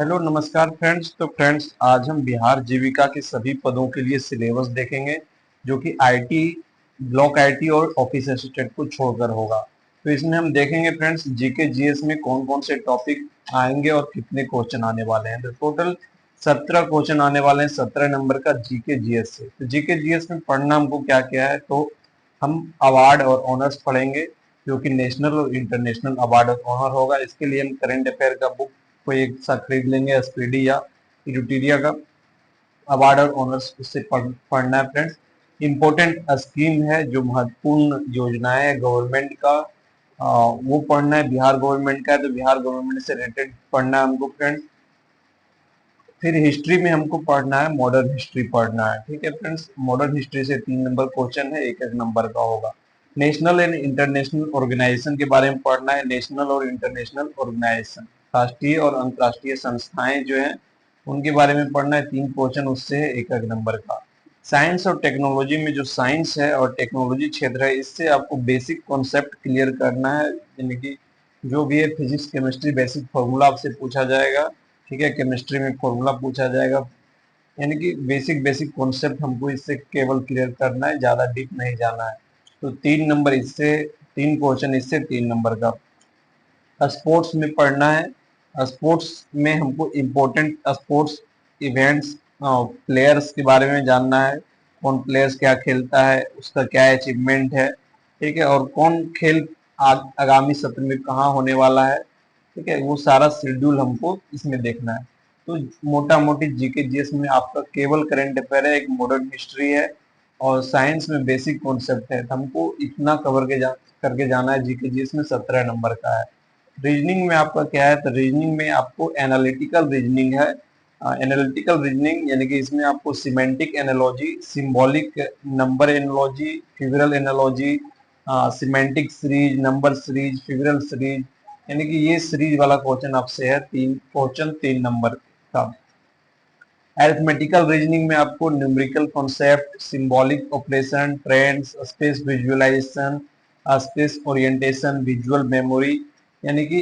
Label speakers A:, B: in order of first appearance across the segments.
A: Hello नमस्कार friends. तो friends आज हम बिहार जीविका के सभी पदों के लिए सिलेबस देखेंगे जो कि आईटी, ब्लॉक आईटी और ऑफिस असिस्टेंट को छोड़कर होगा। तो इसमें हम देखेंगे फ्रेंड्स जीके जीएस में कौन कौन से टॉपिक आएंगे और कितने क्वेश्चन आने वाले हैं। तो टोटल 17 क्वेश्चन आने वाले हैं 17 नंबर का जीके जीएस से। तो जीके जीएस में पढ़ना हमको क्या क्या है, तो हम अवार्ड और ऑनर्स पढ़ेंगे जो कि नेशनल और इंटरनेशनल अवार्ड और ऑनर होगा। इसके लिए हम करंट अफेयर का बुक कोई एक सा खरीद लेंगे, एसपीडी या यूटीरिया का अवार्ड और ऑनर्स उससे पढ़ना है फ्रेंड्स। इम्पोर्टेंट स्कीम है, जो महत्वपूर्ण योजनाएं है गवर्नमेंट का, वो पढ़ना है। बिहार गवर्नमेंट का है तो बिहार गवर्नमेंट से रिलेटेड पढ़ना है हमको फ्रेंड्स। फिर हिस्ट्री में हमको पढ़ना है, मॉडर्न हिस्ट्री पढ़ना है। ठीक है फ्रेंड्स, मॉडर्न हिस्ट्री से 3 नंबर क्वेश्चन है, एक एक नंबर का होगा। नेशनल एंड इंटरनेशनल ऑर्गेनाइजेशन के बारे में पढ़ना है। नेशनल और इंटरनेशनल ऑर्गेनाइजेशन, राष्ट्रीय और अंतर्राष्ट्रीय संस्थाएं जो हैं उनके बारे में पढ़ना है। 3 क्वेश्चन उससे है, एक एक नंबर का। साइंस और टेक्नोलॉजी में जो साइंस है और टेक्नोलॉजी क्षेत्र है, इससे आपको बेसिक कॉन्सेप्ट क्लियर करना है, यानी कि जो भी है फिजिक्स केमिस्ट्री बेसिक फॉर्मूला आपसे पूछा जाएगा। ठीक है, केमिस्ट्री में फॉर्मूला पूछा जाएगा, यानी कि बेसिक बेसिक कॉन्सेप्ट हमको इससे केवल क्लियर करना है, ज्यादा डीप नहीं जाना है। तो 3 नंबर इससे, 3 क्वेश्चन इससे, 3 नंबर का। स्पोर्ट्स में पढ़ना है। स्पोर्ट्स में हमको इम्पोर्टेंट स्पोर्ट्स इवेंट्स, प्लेयर्स के बारे में जानना है। कौन प्लेयर्स क्या खेलता है, उसका क्या अचीवमेंट है। ठीक है, और कौन खेल आगामी सत्र में कहाँ होने वाला है। ठीक है, वो सारा शेड्यूल हमको इसमें देखना है। तो मोटा मोटी जीके जीएस में आपका केवल करंट अफेयर है, एक मॉडर्न हिस्ट्री है और साइंस में बेसिक कॉन्सेप्ट है। तो हमको इतना कवर करके जाना है। जीके जीएस में 17 नंबर का है। रीजनिंग में आपका क्या है, तो रीजनिंग में आपको एनालिटिकल रीजनिंग है। एनालिटिकल रीजनिंग यानी कि इसमें आपको semantic analogy, symbolic number analogy, figural analogy, semantic series, number series, figural series, यानी कि ये सीरीज वाला क्वेश्चन आपसे है। 3 क्वेश्चन 3 नंबर का। अरिथमेटिकल रीजनिंग में आपको numerical concept, symbolic operation, trends, space visualisation, space orientation, visual memory, यानी कि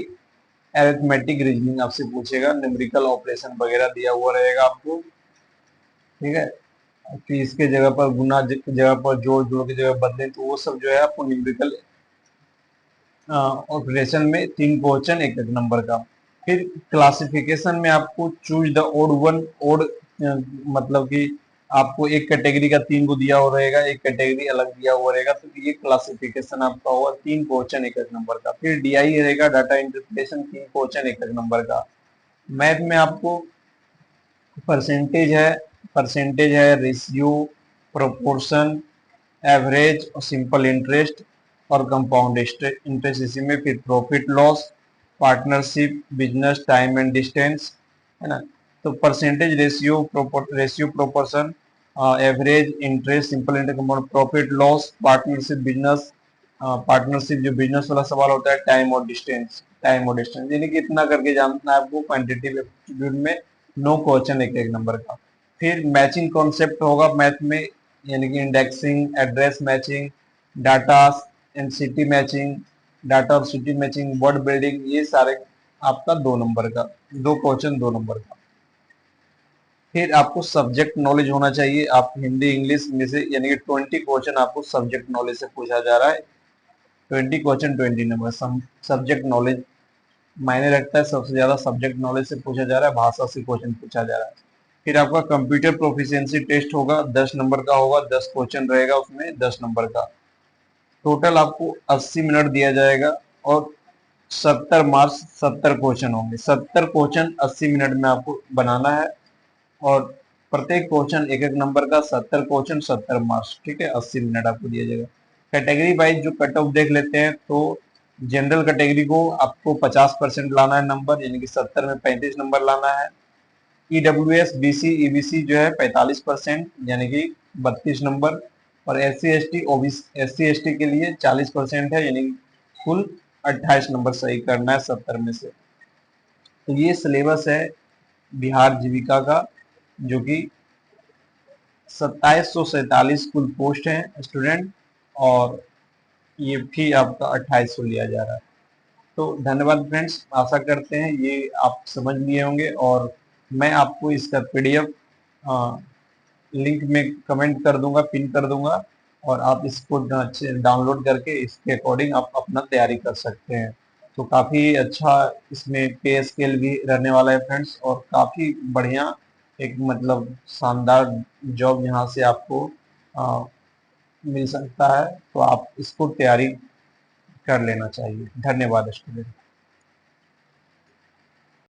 A: अरिथमेटिक रीजनिंग आपसे पूछेगा। न्यूमेरिकल ऑपरेशन वगैरह दिया हुआ रहेगा आपको। ठीक है, कि इसके जगह पर गुना की जगह पर जोड़, जोड़ की जगह बदले, तो वो सब जो है आपको न्यूमेरिकल ऑपरेशन में 3 क्वेश्चन एक एक नंबर का। फिर क्लासिफिकेशन में आपको choose the odd one, odd मतलब कि आपको एक कैटेगरी का 3 को दिया हुआ रहेगा, एक कैटेगरी अलग दिया हुआ रहेगा, तो ये क्लासिफिकेशन आपका होगा। 3 क्वेश्चन एक एक नंबर का। फिर डीआई रहेगा, डाटा इंटरप्रिटेशन, 3 क्वेश्चन एक एक नंबर का। मैथ में आपको परसेंटेज है, रेशियो, प्रोपोर्शन, एवरेज और सिंपल इंटरेस्ट और कंपाउंड इंटरेस्ट इसी में। फिर profit loss, partnership, business, time and distance, है ना। तो percentage, ratio proportion, average, interest, simple interest, compound, profit loss, partnership, business, partnership जो बिजनेस वाला सवाल होता है, टाइम और डिस्टेंस, यानी कि इतना करके जानना है आपको क्वांटिटेटिव एप्टीट्यूड में। 9 क्वेश्चन एक एक नंबर का। फिर मैचिंग कॉन्सेप्ट होगा मैथ में, यानी कि indexing, address matching, data and city matching, data और सिटी मैचिंग, वर्ड बिल्डिंग, ये सारे आपका 2 नंबर का, 2 क्वेश्चन 2 नंबर का। फिर आपको सब्जेक्ट नॉलेज होना चाहिए। आप हिंदी इंग्लिश में से, यानी कि 20 क्वेश्चन आपको सब्जेक्ट नॉलेज से पूछा जा रहा है। 20 क्वेश्चन 20 नंबर। सब्जेक्ट नॉलेज मायने रखता है, सबसे ज्यादा सब्जेक्ट नॉलेज से पूछा जा रहा है, भाषा से क्वेश्चन पूछा जा रहा है। फिर आपका कंप्यूटर प्रोफिशिएंसी टेस्ट होगा, 10 नंबर का होगा, 10 क्वेश्चन रहेगा उसमें, 10 नंबर का। टोटल आपको 80 मिनट दिया जाएगा और 70 मार्क्स, 70 क्वेश्चन होंगे। 70 क्वेश्चन 80 मिनट में आपको बनाना है और प्रत्येक क्वेश्चन एक एक नंबर का, 70 क्वेश्चन 70 मार्क्स। ठीक है, 80 मिनट आपको दिया जाएगा। कैटेगरी वाइज जो कट ऑफ देख लेते हैं, तो जनरल कैटेगरी को आपको 50% लाना है नंबर, यानी कि 70 में 35 नंबर लाना है। ईडब्ल्यूएस, बीसी, ईबीसी जो है 45%, यानी कि 32 नंबर। और एस सी एस टी के लिए 40% है, यानी कुल 28 नंबर सही करना है 70 में से। तो ये सिलेबस है बिहार जीविका का, जो कि 2747 कुल पोस्ट हैं स्टूडेंट, और ये फी आपका 2800 लिया जा रहा है। तो धन्यवाद फ्रेंड्स, आशा करते हैं ये आप समझ लिए होंगे, और मैं आपको इसका पीडीएफ लिंक में कमेंट कर दूंगा, पिन कर दूंगा, और आप इसको डाउनलोड करके इसके अकॉर्डिंग आप अपना तैयारी कर सकते हैं। तो काफ़ी अच्छा इसमें पे स्केल भी रहने वाला है फ्रेंड्स, और काफ़ी बढ़िया एक मतलब शानदार जॉब यहाँ से आपको आ, मिल सकता है। तो आप इसको तैयारी कर लेना चाहिए। धन्यवाद स्टूडेंट।